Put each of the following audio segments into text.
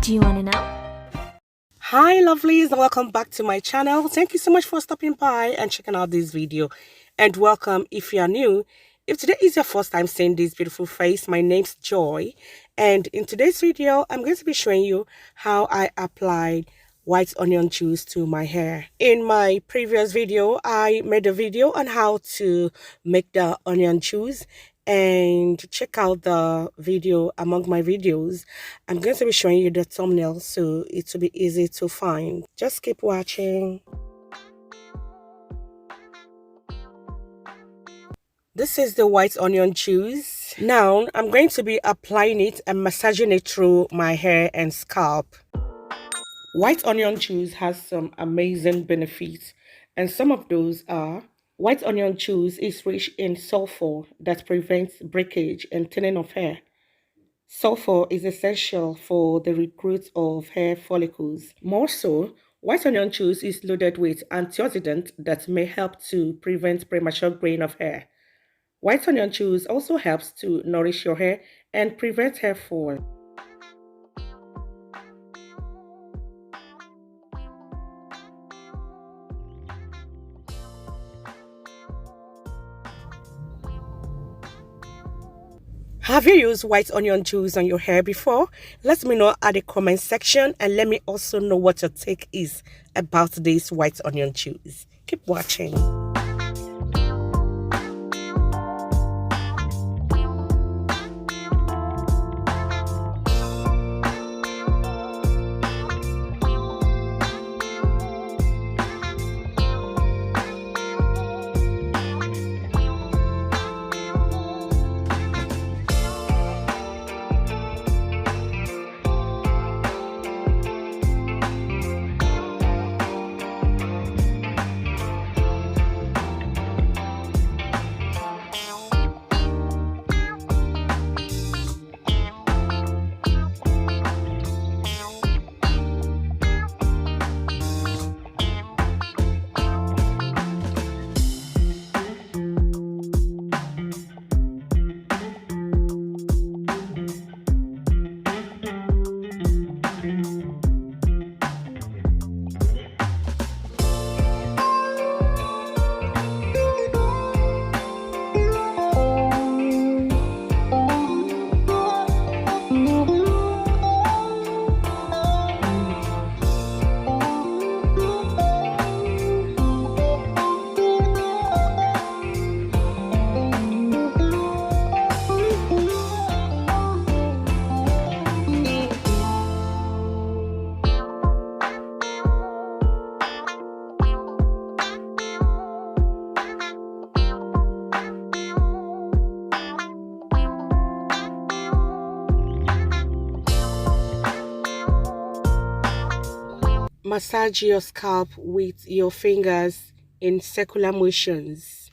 Do you want to know? Hi lovelies, and welcome back to my channel. Thank you so much for stopping by and checking out this video, and welcome if you are new. If today is your first time seeing this beautiful face, my name's Joy, and in today's video I'm going to be showing you how I applied white onion juice to my hair. In my previous video I made a video on how to make the onion juice, and check out the video among my videos. I'm going to be showing you the thumbnail so it will be easy to find. Just keep watching. This is the white onion juice. Now I'm going to be applying it and massaging it through my hair and scalp. White onion juice has some amazing benefits, and some of those are: white onion juice is rich in sulfur that prevents breakage and thinning of hair. Sulfur is essential for the regrowth of hair follicles. More so, white onion juice is loaded with antioxidants that may help to prevent premature graying of hair. White onion juice also helps to nourish your hair and prevent hair fall. Have you used white onion juice on your hair before? Let me know at the comment section, and let me also know what your take is about this white onion juice. Keep watching. Massage your scalp with your fingers in circular motions.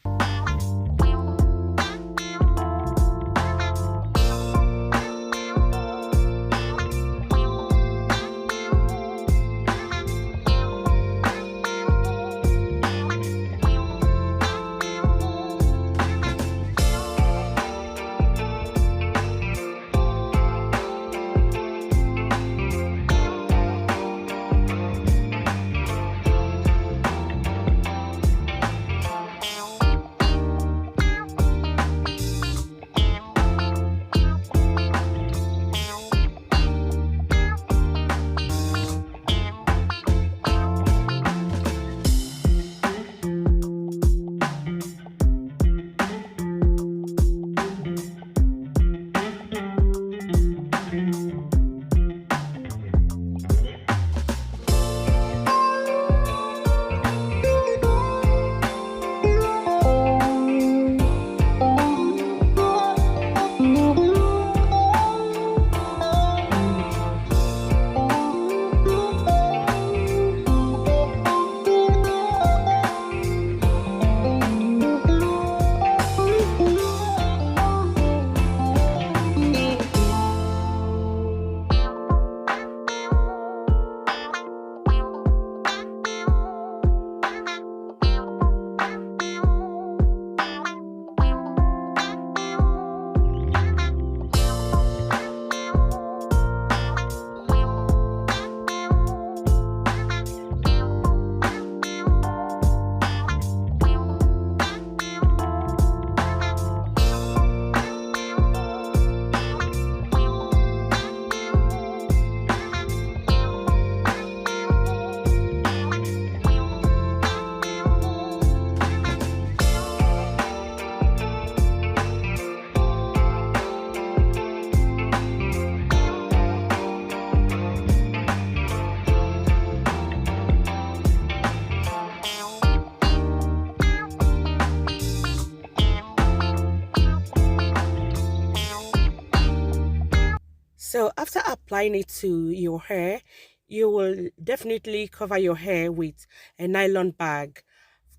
applying it to your hair, you will definitely cover your hair with a nylon bag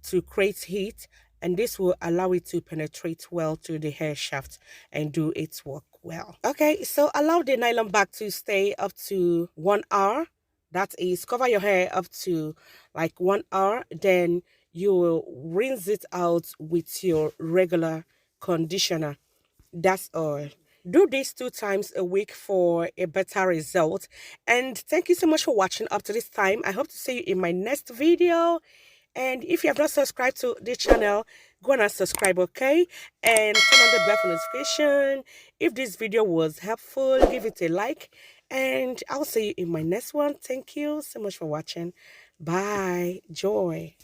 to create heat, and this will allow it to penetrate well to the hair shaft and do its work well. Okay, so allow the nylon bag to stay up to 1 hour. That is, cover your hair up to like 1 hour. Then you will rinse it out with your regular conditioner. That's all. Do this 2 times a week for a better result. And thank you so much for watching up to this time. I hope to see you in my next video. And if you have not subscribed to the channel, go on and subscribe, okay? And turn on the bell for notification. If this video was helpful, give it a like. And I'll see you in my next one. Thank you so much for watching. Bye. Joy.